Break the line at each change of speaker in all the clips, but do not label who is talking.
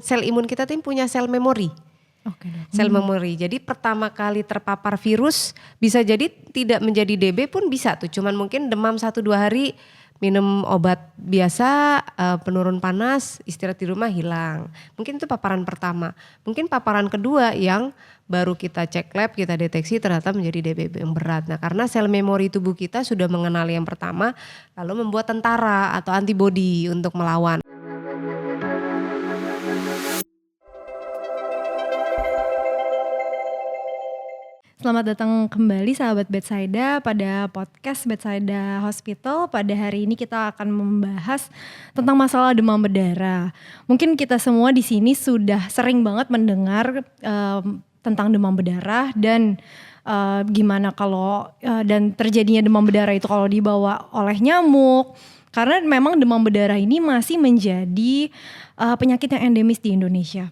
sel imun kita tuh punya sel memori.
Oke, Dok.
Sel memori. Jadi pertama kali terpapar virus bisa jadi tidak menjadi DB pun bisa tuh. Cuman mungkin demam 1-2 hari, minum obat biasa, penurun panas, istirahat di rumah hilang. Mungkin itu paparan pertama. Mungkin paparan kedua yang baru kita cek lab, kita deteksi ternyata menjadi DB yang berat. Nah karena sel memori tubuh kita sudah mengenali yang pertama, lalu membuat tentara atau antibodi untuk melawan.
Selamat datang kembali sahabat Betsaida pada podcast Betsaida Hospital. Pada hari ini kita akan membahas tentang masalah demam berdarah. Mungkin kita semua di sini sudah sering banget mendengar tentang demam berdarah dan gimana kalau dan terjadinya demam berdarah itu kalau dibawa oleh nyamuk. Karena memang demam berdarah ini masih menjadi penyakit yang endemis di Indonesia.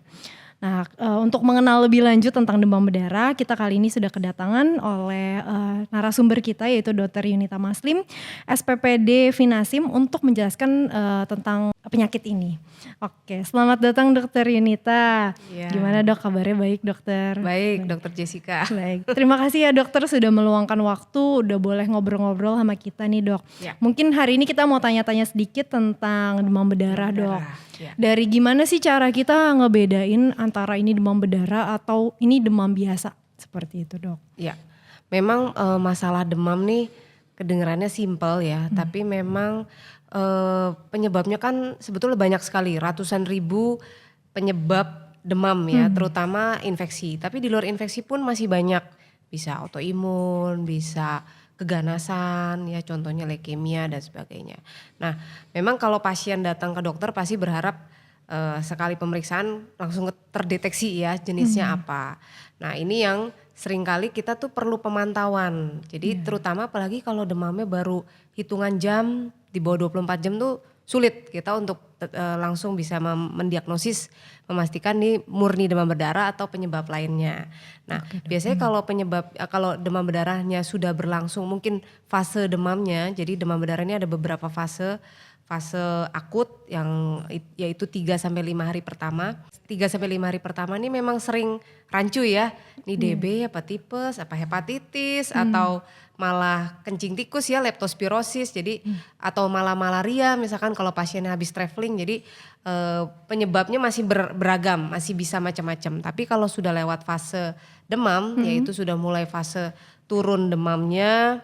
Nah, untuk mengenal lebih lanjut tentang demam berdarah, kita kali ini sudah kedatangan oleh narasumber kita yaitu Dr. Yunita Maslim, SPPD Vinasim untuk menjelaskan tentang penyakit ini. Oke, selamat datang Dr. Yunita.
Ya.
Gimana Dok, kabarnya baik Dokter?
Baik, Dr. Jessica.
Baik, terima kasih ya Dokter sudah meluangkan waktu, udah boleh ngobrol-ngobrol sama kita nih Dok.
Ya.
Mungkin hari ini kita mau tanya-tanya sedikit tentang demam berdarah Dok.
Ya.
Dari gimana sih cara kita ngebedain antara ini demam berdarah atau ini demam biasa seperti itu Dok?
Ya, memang masalah demam nih kedengarannya simpel ya, tapi memang penyebabnya kan sebetulnya banyak sekali, ratusan ribu penyebab demam ya, terutama infeksi. Tapi di luar infeksi pun masih banyak, bisa autoimun, bisa keganasan ya, contohnya leukemia dan sebagainya. Nah memang kalau pasien datang ke dokter pasti berharap sekali pemeriksaan langsung terdeteksi ya jenisnya apa. Nah ini yang seringkali kita tuh perlu pemantauan. Jadi terutama apalagi kalau demamnya baru hitungan jam, di bawah 24 jam tuh sulit kita untuk langsung bisa mendiagnosis, memastikan nih murni demam berdarah atau penyebab lainnya. Nah biasanya kalau demam berdarahnya sudah berlangsung mungkin fase demamnya, jadi demam berdarah ini ada beberapa fase akut yang yaitu 3-5 hari pertama. 3-5 hari pertama ini memang sering rancu ya. Ini DB apa tipes, apa hepatitis atau malah kencing tikus ya, leptospirosis. Jadi atau malah malaria misalkan kalau pasiennya habis traveling. Jadi penyebabnya masih beragam, masih bisa macam-macam. Tapi kalau sudah lewat fase demam yaitu sudah mulai fase turun demamnya,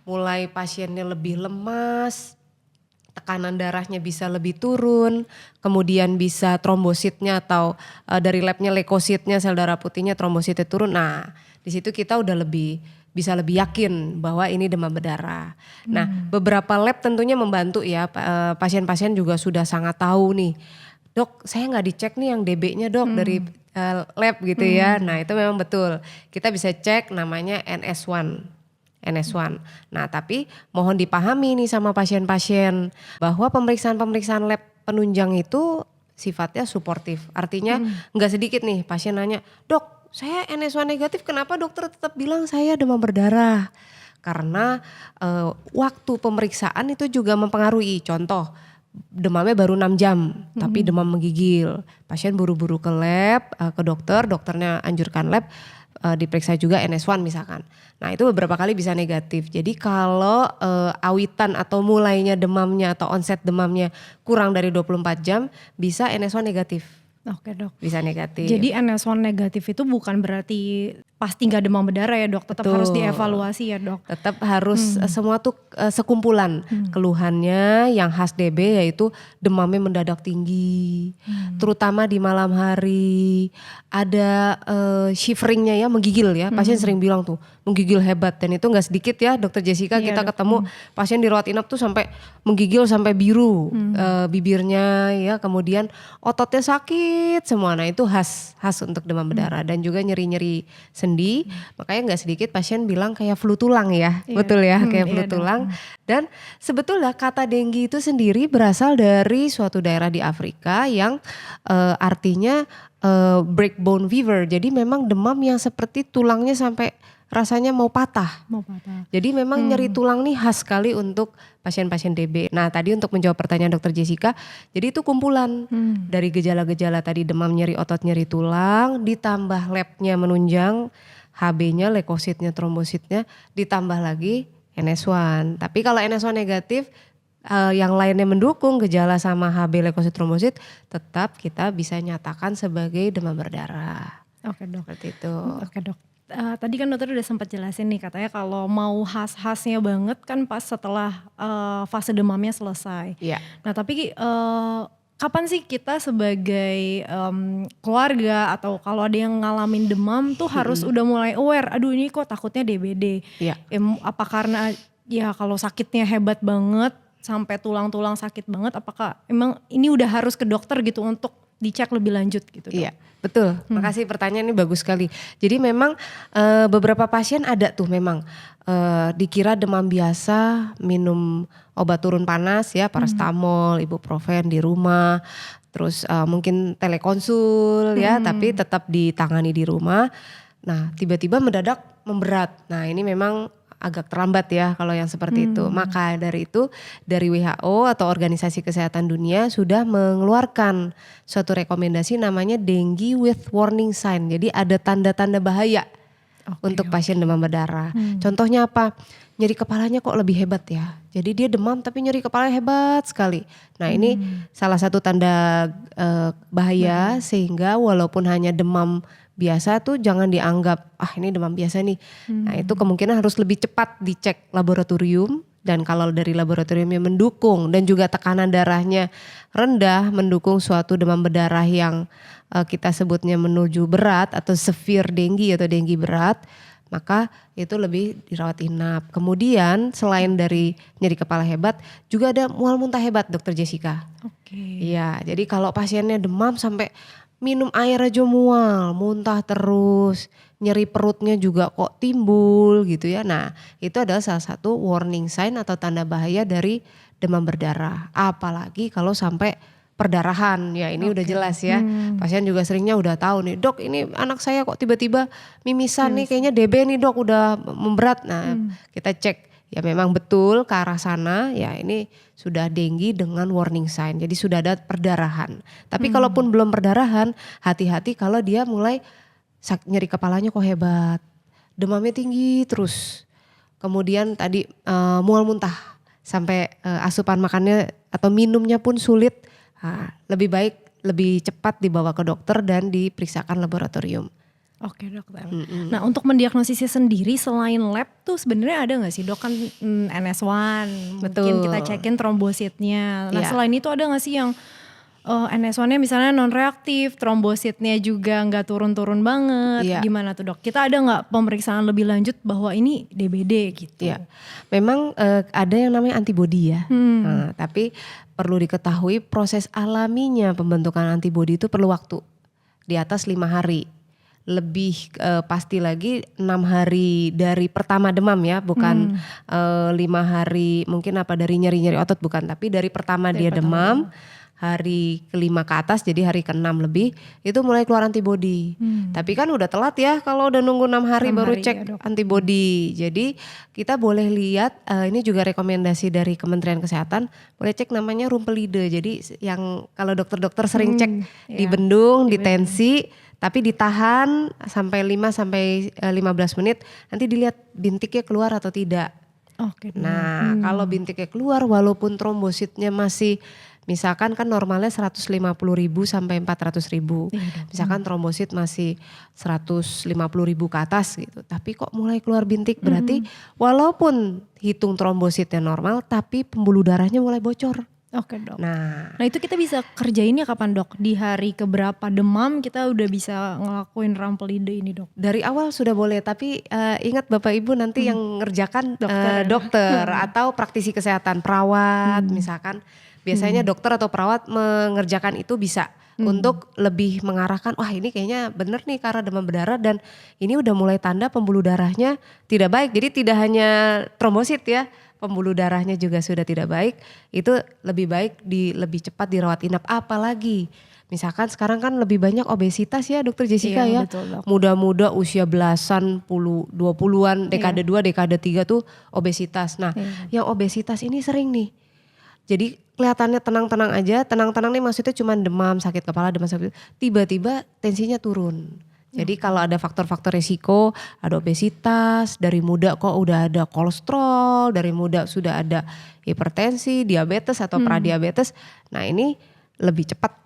mulai pasiennya lebih lemas, tekanan darahnya bisa lebih turun, kemudian bisa trombositnya atau dari labnya leukositnya, sel darah putihnya, trombositnya turun. Nah di situ kita udah bisa lebih yakin bahwa ini demam berdarah. Nah beberapa lab tentunya membantu ya, pasien-pasien juga sudah sangat tahu nih, dok saya nggak dicek nih yang DB-nya dok dari lab gitu ya. Nah itu memang betul, kita bisa cek namanya NS1. Nah tapi mohon dipahami nih sama pasien-pasien bahwa pemeriksaan lab penunjang itu sifatnya suportif. Artinya nggak sedikit nih pasien nanya, dok saya NS1 negatif kenapa dokter tetap bilang saya demam berdarah? Karena waktu pemeriksaan itu juga mempengaruhi. Contoh demamnya baru 6 jam tapi demam menggigil. Pasien buru-buru ke lab, ke dokter, dokternya anjurkan lab, diperiksa juga NS1 misalkan. Nah itu beberapa kali bisa negatif. Jadi kalau awitan atau mulainya demamnya atau onset demamnya kurang dari 24 jam bisa NS1 negatif.
Oke dok.
Bisa negatif.
Jadi NS1 negatif itu bukan berarti pasti nggak demam berdarah ya dok, tetap harus dievaluasi ya dok.
Tetap harus semua tuh sekumpulan keluhannya yang khas DB yaitu demamnya mendadak tinggi, terutama di malam hari, ada shiveringnya ya, menggigil ya, pasien sering bilang tuh menggigil hebat dan itu nggak sedikit ya dokter Jessica, kita ketemu pasien di rawat inap tuh sampai menggigil sampai biru bibirnya ya, kemudian ototnya sakit semua. Nah itu khas untuk demam berdarah dan juga nyeri-nyeri sendi, makanya nggak sedikit pasien bilang kayak flu tulang ya, betul ya kayak flu tulang. Dan sebetulnya kata denggi itu sendiri berasal dari suatu daerah di Afrika yang artinya breakbone fever, jadi memang demam yang seperti tulangnya sampai rasanya mau patah.
Mau patah.
Jadi memang nyeri tulang nih khas sekali untuk pasien-pasien DB. Nah tadi untuk menjawab pertanyaan Dokter Jessica, jadi itu kumpulan dari gejala-gejala tadi, demam, nyeri otot, nyeri tulang, ditambah labnya menunjang, HB-nya, leukositnya, trombositnya, ditambah lagi NS1. Tapi kalau NS1 negatif, yang lainnya mendukung gejala sama HB, leukosit, trombosit, tetap kita bisa nyatakan sebagai demam berdarah.
Oke dok.
Seperti itu.
Oke dok. Tadi kan dokter udah sempat jelasin nih, katanya kalau mau khas-khasnya banget kan pas setelah fase demamnya selesai.
Iya.
Nah tapi kapan sih kita sebagai keluarga atau kalau ada yang ngalamin demam tuh harus udah mulai aware, aduh ini kok takutnya DBD.
Iya.
Apa karena ya kalau sakitnya hebat banget sampai tulang-tulang sakit banget, apakah emang ini udah harus ke dokter gitu untuk dicek lebih lanjut gitu dok?
Iya. Betul, makasih pertanyaan ini bagus sekali. Jadi memang beberapa pasien ada tuh memang dikira demam biasa, minum obat turun panas ya, paracetamol, ibuprofen di rumah, terus mungkin telekonsul ya, tapi tetap ditangani di rumah. Nah tiba-tiba mendadak memberat. Nah ini memang agak terlambat ya kalau yang seperti itu. Maka dari itu dari WHO atau Organisasi Kesehatan Dunia sudah mengeluarkan suatu rekomendasi namanya dengue with warning sign. Jadi ada tanda-tanda bahaya untuk pasien demam berdarah. Contohnya apa? Nyeri kepalanya kok lebih hebat ya. Jadi dia demam tapi nyeri kepala hebat sekali. Nah ini salah satu tanda bahaya, sehingga walaupun hanya demam biasa tuh jangan dianggap ini demam biasa nih. Nah itu kemungkinan harus lebih cepat dicek laboratorium, dan kalau dari laboratoriumnya mendukung dan juga tekanan darahnya rendah mendukung suatu demam berdarah yang kita sebutnya menuju berat atau severe dengue atau dengue berat, maka itu lebih dirawat inap. Kemudian selain dari nyeri kepala hebat juga ada mual muntah hebat Dokter Jessica. Iya, jadi kalau pasiennya demam sampai minum air aja mual, muntah terus, nyeri perutnya juga kok timbul gitu ya. Nah itu adalah salah satu warning sign atau tanda bahaya dari demam berdarah. Apalagi kalau sampai perdarahan, ya ini udah jelas ya. Pasien juga seringnya udah tahu nih, dok ini anak saya kok tiba-tiba mimisan nih, kayaknya DB nih dok, udah memberat. Nah kita cek, ya memang betul ke arah sana, ya ini sudah dengue dengan warning sign. Jadi sudah ada perdarahan. Tapi kalaupun belum perdarahan, hati-hati kalau dia mulai nyeri kepalanya kok hebat, demamnya tinggi terus. Kemudian tadi mual muntah, sampai asupan makannya atau minumnya pun sulit. Lebih baik lebih cepat dibawa ke dokter dan diperiksakan laboratorium.
Oke dokter. Nah untuk mendiagnosisnya sendiri selain lab tuh sebenarnya ada nggak sih dok, kan NS1, mungkin kita cekin trombositnya. Nah selain itu ada nggak sih yang NS1-nya misalnya non reaktif, trombositnya juga nggak turun-turun banget, gimana tuh dok? Kita ada nggak pemeriksaan lebih lanjut bahwa ini DBD gitu?
Iya, memang ada yang namanya antibodi ya. Nah, tapi perlu diketahui proses alaminya pembentukan antibodi itu perlu waktu di atas 5 hari. Lebih pasti lagi 6 hari dari pertama demam ya, bukan 5 hari mungkin dari nyeri-nyeri otot, bukan, tapi dari pertama dia demam, hari kelima ke atas, jadi hari ke-6 lebih itu mulai keluar antibodi. Tapi kan udah telat ya kalau udah nunggu 6 hari baru cek antibodi. Jadi kita boleh lihat, ini juga rekomendasi dari Kementerian Kesehatan, boleh cek namanya rumpelide. Jadi yang kalau dokter-dokter sering cek di bendung, di tensi, tapi ditahan sampai 5 sampai 15 menit, nanti dilihat bintiknya keluar atau tidak. Nah kalau bintiknya keluar walaupun trombositnya masih, misalkan kan normalnya 150.000 sampai 400.000. Misalkan trombosit masih 150.000 ke atas gitu. Tapi kok mulai keluar bintik, berarti walaupun hitung trombositnya normal tapi pembuluh darahnya mulai bocor.
Oke dok.
Nah
itu kita bisa kerjainnya kapan dok? Di hari keberapa demam kita udah bisa ngelakuin rumpelide ini dok?
Dari awal sudah boleh, tapi ingat Bapak Ibu nanti yang ngerjakan dokter atau praktisi kesehatan, perawat misalkan. Biasanya dokter atau perawat mengerjakan itu bisa untuk lebih mengarahkan, wah ini kayaknya bener nih karena demam berdarah dan ini udah mulai tanda pembuluh darahnya tidak baik. Jadi tidak hanya trombosit ya, pembuluh darahnya juga sudah tidak baik. Itu lebih baik lebih cepat dirawat inap. Apalagi Misalkan sekarang kan lebih banyak obesitas ya Dokter Jessica
Iya,
ya.
betul, Dok.
Muda-muda usia belasan, 20-an, dekade 2, dekade 3 tuh obesitas. Nah,
Iya.
yang obesitas ini sering nih. Jadi kelihatannya tenang-tenang aja, tenang-tenang nih maksudnya cuma demam, sakit kepala, demam sakit, tiba-tiba tensinya turun. Jadi kalau ada faktor-faktor resiko, ada obesitas, dari muda kok udah ada kolesterol, dari muda sudah ada hipertensi, diabetes atau pradiabetes. Nah ini lebih cepat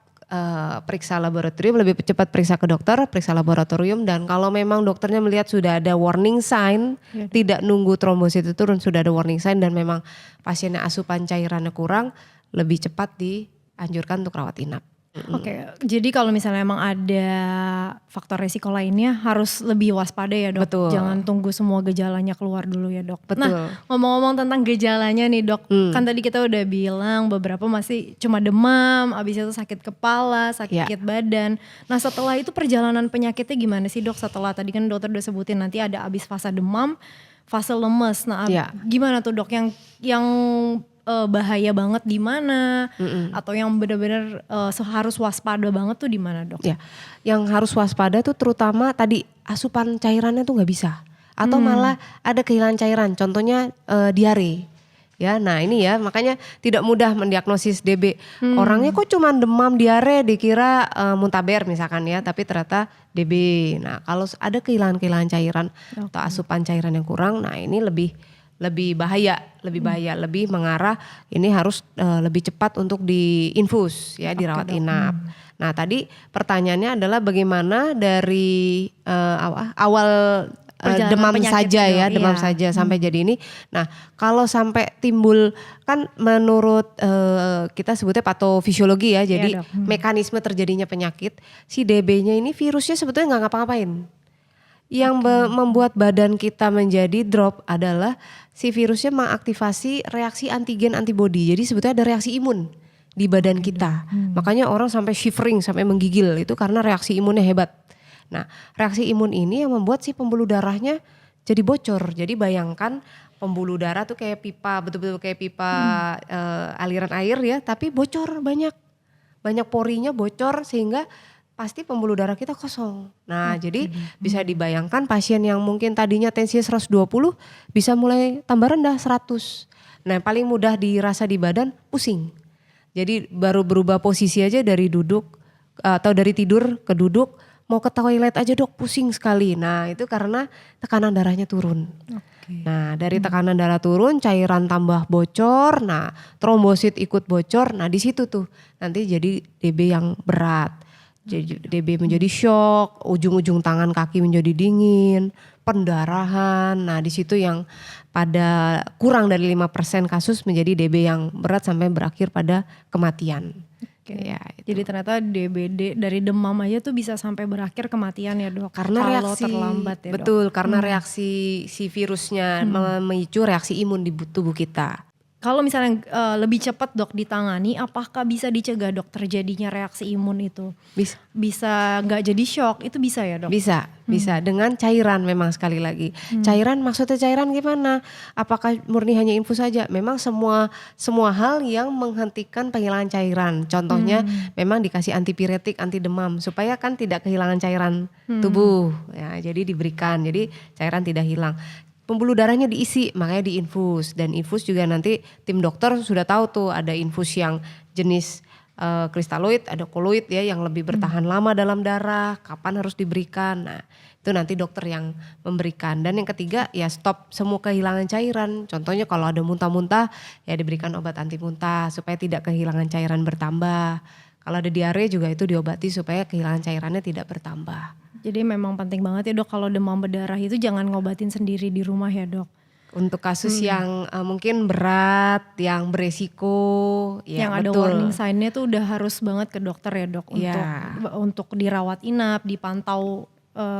periksa laboratorium, lebih cepat periksa ke dokter, periksa laboratorium, dan kalau memang dokternya melihat sudah ada warning sign, tidak nunggu trombosit itu turun, sudah ada warning sign dan memang pasiennya asupan cairannya kurang, lebih cepat dianjurkan untuk rawat inap.
Oke, jadi kalau misalnya emang ada faktor resiko lainnya harus lebih waspada ya dok.
Betul.
Jangan tunggu semua gejalanya keluar dulu ya dok.
Betul.
Nah ngomong-ngomong tentang gejalanya nih dok, kan tadi kita udah bilang beberapa masih cuma demam, abis itu sakit kepala, sakit badan. Nah setelah itu perjalanan penyakitnya gimana sih dok? Setelah tadi kan dokter udah sebutin nanti ada abis fase demam, fase lemes. Nah gimana tuh dok yang bahaya banget di mana atau yang benar-benar harus waspada banget tuh di mana dok?
Ya, yang harus waspada tuh terutama tadi asupan cairannya tuh nggak bisa atau malah ada kehilangan cairan. Contohnya diare. Ya, nah ini ya makanya tidak mudah mendiagnosis DB. Orangnya kok cuma demam diare dikira muntaber misalkan ya, tapi ternyata DB. Nah kalau ada kehilangan cairan atau asupan cairan yang kurang, nah ini lebih bahaya, lebih mengarah ini harus lebih cepat untuk diinfus ya, dirawat inap. Nah tadi pertanyaannya adalah bagaimana dari awal demam saja ya, demam saja sampai jadi ini. Nah kalau sampai timbul kan menurut kita sebutnya patofisiologi ya, jadi mekanisme terjadinya penyakit, si DB-nya ini virusnya sebetulnya nggak ngapa-ngapain. Yang membuat badan kita menjadi drop adalah si virusnya mengaktifasi reaksi antigen antibody. Jadi sebetulnya ada reaksi imun di badan kita. Makanya orang sampai shivering, sampai menggigil itu karena reaksi imunnya hebat. Nah, reaksi imun ini yang membuat si pembuluh darahnya jadi bocor. Jadi bayangkan pembuluh darah tuh kayak pipa, betul-betul kayak pipa aliran air ya, tapi bocor banyak. Banyak porinya bocor sehingga pasti pembuluh darah kita kosong. Nah jadi bisa dibayangkan pasien yang mungkin tadinya tensinya 120 bisa mulai tambah rendah 100. Nah yang paling mudah dirasa di badan pusing. Jadi baru berubah posisi aja dari duduk atau dari tidur ke duduk, mau ke toilet aja dok pusing sekali. Nah itu karena tekanan darahnya turun. Nah dari tekanan darah turun, cairan tambah bocor, nah trombosit ikut bocor, nah di situ tuh nanti jadi DB yang berat. Jadi DB menjadi shock, ujung-ujung tangan kaki menjadi dingin, pendarahan. Nah di situ yang pada kurang dari 5% kasus menjadi DB yang berat sampai berakhir pada kematian. Ya,
jadi ternyata DBD dari demam aja tuh bisa sampai berakhir kematian ya dok.
Karena
kalau
reaksi
terlambat ya dok.
Betul, karena reaksi si virusnya memicu reaksi imun di tubuh kita.
Kalau misalnya lebih cepat dok ditangani, apakah bisa dicegah dok terjadinya reaksi imun itu? Bisa nggak jadi shock, itu bisa ya dok?
Bisa dengan cairan memang sekali lagi. Cairan maksudnya cairan gimana? Apakah murni hanya infus saja? Memang semua hal yang menghentikan penghilangan cairan. Contohnya memang dikasih antipiretik, anti demam supaya kan tidak kehilangan cairan tubuh. Ya, jadi diberikan, jadi cairan tidak hilang. Pembuluh darahnya diisi, makanya diinfus, dan infus juga nanti tim dokter sudah tahu tuh ada infus yang jenis kristaloid, ada koloid ya yang lebih bertahan lama dalam darah, kapan harus diberikan. Nah itu nanti dokter yang memberikan. Dan yang ketiga ya stop semua kehilangan cairan. Contohnya kalau ada muntah-muntah ya diberikan obat anti muntah supaya tidak kehilangan cairan bertambah. Kalau ada diare juga itu diobati supaya kehilangan cairannya tidak bertambah.
Jadi memang penting banget ya dok kalau demam berdarah itu jangan ngobatin sendiri di rumah ya dok.
Untuk kasus yang mungkin berat, yang beresiko, ya
yang ada warning sign-nya tuh udah harus banget ke dokter ya dok untuk dirawat inap, dipantau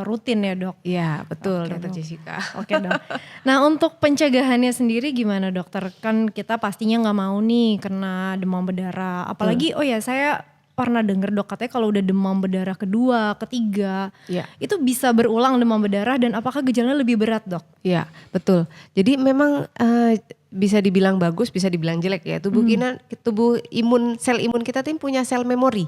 rutin ya dok.
Iya betul dokter Jessica.
Oke dok. Nah untuk pencegahannya sendiri gimana dokter? Kan kita pastinya nggak mau nih kena demam berdarah. Apalagi saya pernah dengar dok katanya kalau udah demam berdarah kedua, ketiga, itu bisa berulang demam berdarah dan apakah gejalanya lebih berat dok?
Iya betul. Jadi memang bisa dibilang bagus, bisa dibilang jelek ya. Tubuh imun, sel imun kita tuh punya sel memori.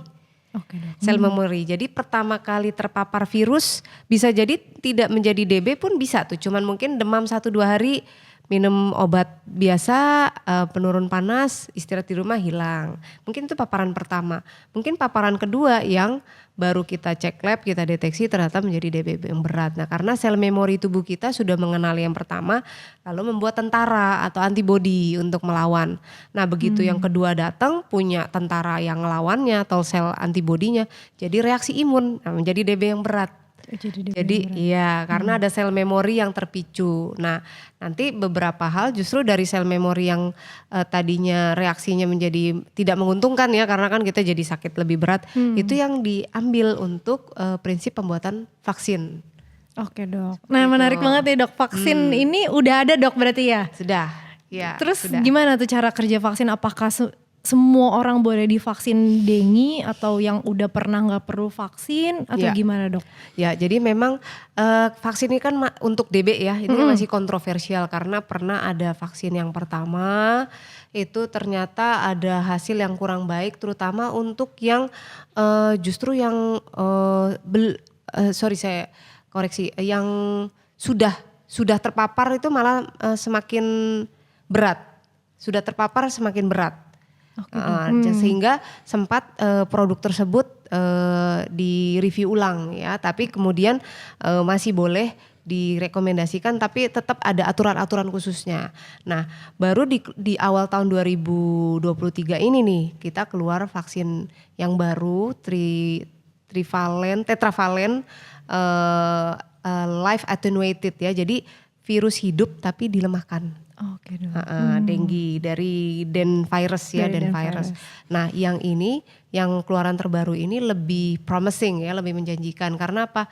Oke dok.
Sel memori. Jadi pertama kali terpapar virus bisa jadi tidak menjadi DB pun bisa tuh. Cuman mungkin demam 1-2 hari, minum obat biasa, penurun panas, istirahat di rumah hilang. Mungkin itu paparan pertama. Mungkin paparan kedua yang baru kita cek lab, kita deteksi ternyata menjadi DB yang berat. Nah karena sel memori tubuh kita sudah mengenali yang pertama, lalu membuat tentara atau antibodi untuk melawan. Nah begitu yang kedua datang punya tentara yang ngelawannya atau sel antibodinya, jadi reaksi imun, nah, menjadi DB yang berat. Jadi iya karena ada sel memori yang terpicu. Nah nanti beberapa hal justru dari sel memori yang tadinya reaksinya menjadi tidak menguntungkan ya karena kan kita jadi sakit lebih berat. Itu yang diambil untuk prinsip pembuatan vaksin.
Oke dok. Nah menarik banget ya dok, vaksin ini udah ada dok berarti ya?
Sudah. Ya,
Terus
sudah.
gimana tuh cara kerja vaksin? Apakah semua orang boleh divaksin dengue atau yang udah pernah nggak perlu vaksin atau gimana dok?
Ya jadi memang vaksin ini kan untuk DB ya ini masih kontroversial karena pernah ada vaksin yang pertama itu ternyata ada hasil yang kurang baik terutama untuk yang justru yang saya koreksi yang sudah terpapar itu malah semakin berat, sudah terpapar semakin berat. Sehingga sempat produk tersebut direview ulang ya, tapi kemudian masih boleh direkomendasikan tapi tetap ada aturan-aturan khususnya. Nah baru di awal tahun 2023 ini nih kita keluar vaksin yang baru tetravalent live attenuated ya, jadi virus hidup tapi dilemahkan.
Oke dok.
Dengue dari virus ya, virus. Nah yang ini, yang keluaran terbaru ini lebih promising ya, lebih menjanjikan karena apa?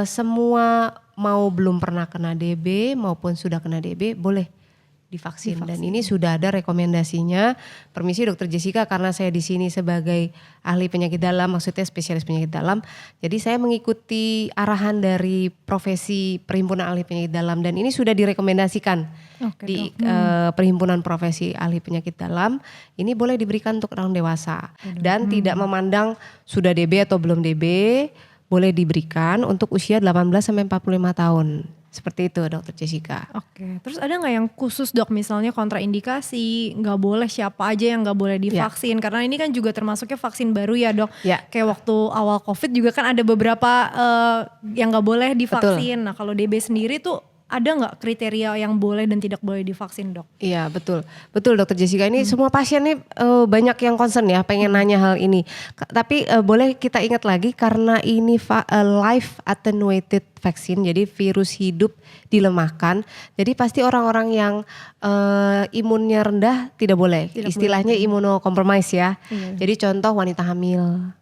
Semua mau belum pernah kena DB maupun sudah kena DB boleh divaksin. Dan ini sudah ada rekomendasinya. Permisi Dokter Jessica karena saya di sini sebagai ahli penyakit dalam, maksudnya spesialis penyakit dalam. Jadi saya mengikuti arahan dari profesi Perhimpunan Ahli Penyakit Dalam dan ini sudah direkomendasikan di Perhimpunan Profesi Ahli Penyakit Dalam. Ini boleh diberikan untuk orang dewasa dan tidak memandang sudah DB atau belum DB, boleh diberikan untuk usia 18 sampai 45 tahun. Seperti itu Dokter Jessica.
Oke, terus ada nggak yang khusus dok misalnya kontraindikasi, nggak boleh siapa aja yang nggak boleh divaksin? Karena ini kan juga termasuknya vaksin baru ya dok. Kayak waktu awal COVID juga kan ada beberapa yang nggak boleh divaksin. Betul. Nah kalau DB sendiri tuh ada nggak kriteria yang boleh dan tidak boleh divaksin dok? Iya
betul Dokter Jessica, ini semua pasien nih banyak yang concern ya pengen nanya hal ini. Tapi boleh kita ingat lagi karena ini live attenuated vaksin, jadi virus hidup dilemahkan. Jadi pasti orang-orang yang imunnya rendah tidak boleh. Istilahnya imunokompromis ya. Jadi contoh wanita hamil,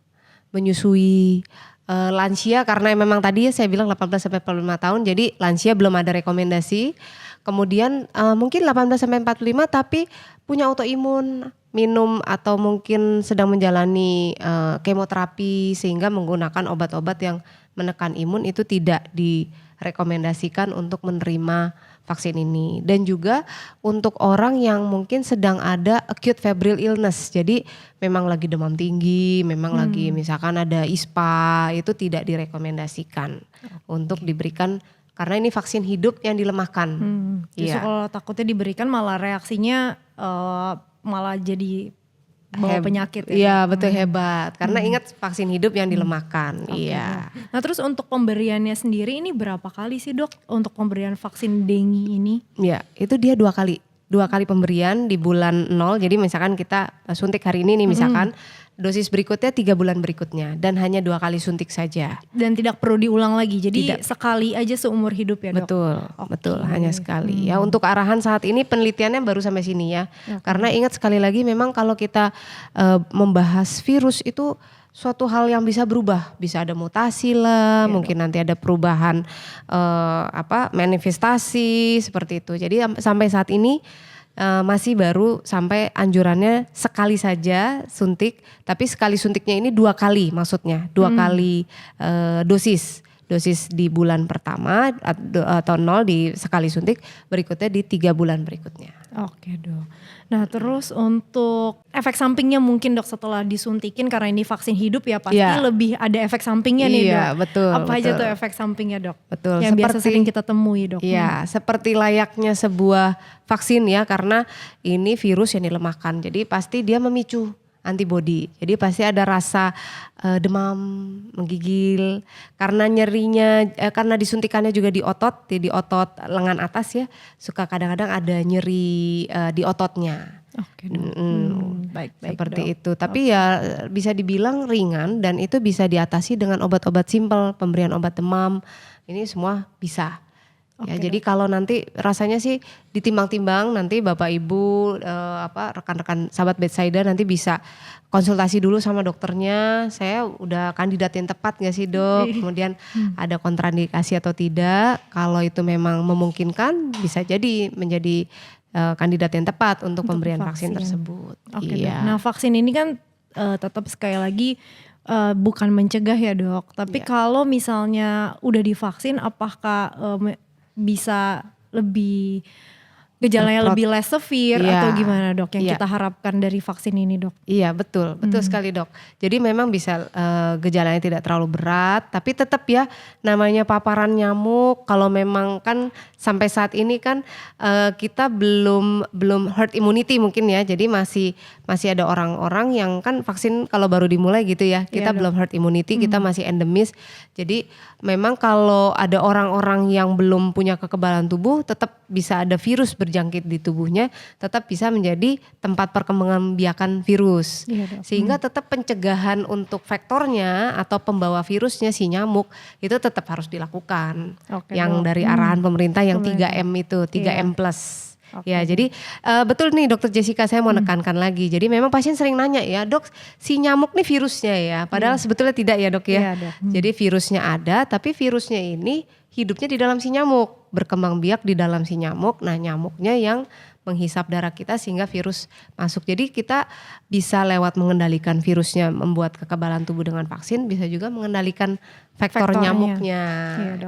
menyusui, lansia karena memang tadi saya bilang 18 sampai 45 tahun jadi lansia belum ada rekomendasi. Kemudian mungkin 18 sampai 45 tapi punya autoimun, minum atau mungkin sedang menjalani kemoterapi sehingga menggunakan obat-obat yang menekan imun itu tidak direkomendasikan untuk menerima vaksin ini. Dan juga untuk orang yang mungkin sedang ada acute febrile illness, jadi memang lagi demam tinggi, memang lagi misalkan ada ISPA, itu tidak direkomendasikan untuk diberikan karena ini vaksin hidup yang dilemahkan.
Justru kalau takutnya diberikan malah reaksinya malah jadi bawa penyakit ya.
Iya betul, hebat. Karena ingat vaksin hidup yang dilemahkan. Iya.
Nah terus untuk pemberiannya sendiri ini berapa kali sih dok untuk pemberian vaksin dengue ini?
Ya itu dia 2 kali. 2 kali pemberian di bulan 0. Jadi misalkan kita suntik hari ini nih misalkan. Dosis berikutnya 3 bulan berikutnya dan hanya 2 kali suntik saja.
Dan tidak perlu diulang lagi, jadi sekali aja seumur hidup ya dok?
Betul, hanya sekali. Ya untuk arahan saat ini penelitiannya baru sampai sini ya. Karena ingat sekali lagi memang kalau kita membahas virus itu suatu hal yang bisa berubah. Bisa ada mutasi lah, mungkin nanti ada perubahan manifestasi seperti itu. Jadi sampai saat ini masih baru sampai anjurannya sekali saja suntik, tapi sekali suntiknya ini 2 kali maksudnya, 2 kali dosis di bulan pertama atau 0 di sekali suntik, berikutnya di 3 bulan berikutnya.
Oke dok. Nah terus untuk efek sampingnya mungkin dok setelah disuntikin, karena ini vaksin hidup ya pasti
Iya.
lebih ada efek sampingnya nih dok.
Iya, betul,
Apa aja
betul.
tuh efek sampingnya dok?
Betul,
Yang biasa sering kita temui dok.
Iya, seperti layaknya sebuah vaksin ya, karena ini virus yang dilemahkan. Jadi pasti dia memicu antibodi. Jadi pasti ada rasa demam, menggigil, karena nyerinya karena disuntikannya juga di otot, di otot lengan atas ya, suka kadang-kadang ada nyeri di ototnya.
Oke dok. Baik
Seperti
dok.
itu. Tapi ya bisa dibilang ringan dan itu bisa diatasi dengan obat-obat simpel, pemberian obat demam. Ini semua bisa. Ya,
Oke,
jadi kalau nanti rasanya sih ditimbang-timbang, nanti Bapak Ibu rekan-rekan sahabat Bethsaida nanti bisa konsultasi dulu sama dokternya. Saya udah kandidat yang tepat gak sih dok? Kemudian ada kontraindikasi atau tidak. Kalau itu memang memungkinkan bisa jadi menjadi kandidat yang tepat untuk pemberian vaksin tersebut.
Oke
Iya.
dok. Nah vaksin ini kan tetap sekali lagi bukan mencegah ya dok. Tapi kalau misalnya udah divaksin, apakah bisa lebih gejalanya lebih less severe atau gimana dok yang kita harapkan dari vaksin ini dok?
Iya betul sekali dok. Jadi memang bisa gejalanya tidak terlalu berat, tapi tetap ya namanya paparan nyamuk. Kalau memang kan sampai saat ini kan kita belum herd immunity mungkin ya. Jadi masih ada orang-orang yang kan vaksin kalau baru dimulai gitu ya. Kita belum herd immunity, kita masih endemis. Jadi memang kalau ada orang-orang yang belum punya kekebalan tubuh, tetap bisa ada virus berjangkit di tubuhnya, tetap bisa menjadi tempat perkembangan biakan virus. Sehingga tetap pencegahan untuk vektornya atau pembawa virusnya si nyamuk itu tetap harus dilakukan. Yang dari arahan pemerintah yang 3M itu, 3M+. Ya jadi betul nih Dokter Jessica, saya mau nekankan lagi. Jadi memang pasien sering nanya ya, dok si nyamuk nih virusnya ya. Padahal sebetulnya tidak ya dok ya. Jadi virusnya ada, tapi virusnya ini hidupnya di dalam si nyamuk, berkembang biak di dalam si nyamuk. Nah nyamuknya yang menghisap darah kita sehingga virus masuk. Jadi kita bisa lewat mengendalikan virusnya, membuat kekebalan tubuh dengan vaksin, bisa juga mengendalikan vektor nyamuknya.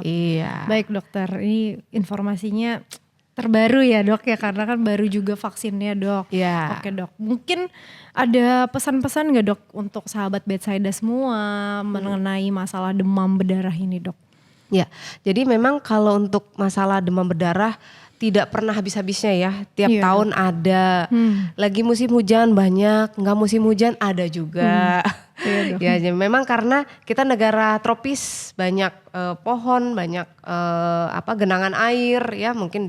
Iya. Baik dokter, ini informasinya terbaru ya dok ya, karena kan baru juga vaksinnya dok.
Iya.
Oke dok, mungkin ada pesan-pesan gak dok untuk sahabat Bethsaida semua mengenai masalah demam berdarah ini dok?
Ya, jadi memang kalau untuk masalah demam berdarah tidak pernah habis-habisnya ya. Tiap tahun ada. Lagi musim hujan banyak, nggak musim hujan ada juga. Ya, memang karena kita negara tropis, banyak pohon, banyak genangan air ya, mungkin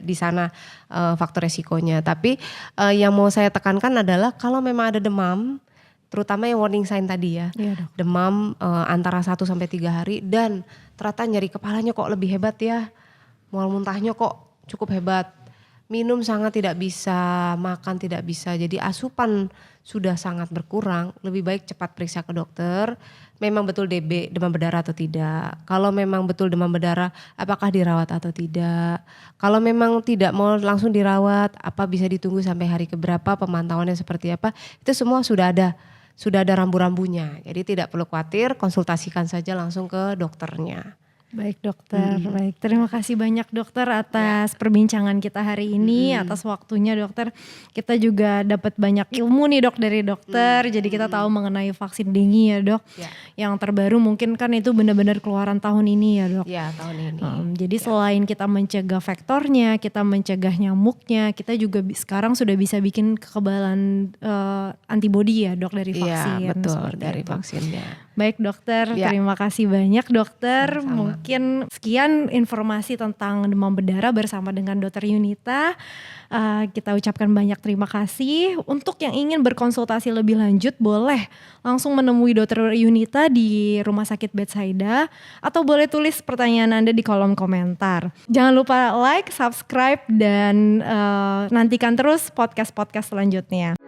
di sana faktor resikonya. Tapi yang mau saya tekankan adalah kalau memang ada demam, terutama yang warning sign tadi ya, demam antara 1 sampai 3 hari dan ternyata nyeri kepalanya kok lebih hebat ya, mual muntahnya kok cukup hebat, minum sangat tidak bisa, makan tidak bisa, jadi asupan sudah sangat berkurang, lebih baik cepat periksa ke dokter, memang betul DB, demam berdarah atau tidak. Kalau memang betul demam berdarah, apakah dirawat atau tidak. Kalau memang tidak mau langsung dirawat, apa bisa ditunggu sampai hari keberapa, pemantauannya seperti apa, itu semua sudah ada rambu-rambunya. Jadi tidak perlu khawatir, konsultasikan saja langsung ke dokternya.
Baik dokter, baik. Terima kasih banyak dokter atas perbincangan kita hari ini, atas waktunya dokter. Kita juga dapat banyak ilmu nih dok dari dokter, jadi kita tahu mengenai vaksin dengue ya dok. Yang terbaru mungkin kan itu benar-benar keluaran tahun ini ya dok.
Ya tahun ini.
Jadi selain kita mencegah vektornya, kita mencegah nyamuknya, kita juga sekarang sudah bisa bikin kekebalan antibodi ya dok dari vaksin.
Iya betul, dari vaksinnya.
Baik dokter, terima kasih banyak dokter.
Sama-sama.
Mungkin sekian informasi tentang demam berdarah bersama dengan Dokter Yunita. Kita ucapkan banyak terima kasih. Untuk yang ingin berkonsultasi lebih lanjut boleh langsung menemui Dokter Yunita di Rumah Sakit Bethsaida atau boleh tulis pertanyaan Anda di kolom komentar. Jangan lupa like, subscribe dan nantikan terus podcast-podcast selanjutnya.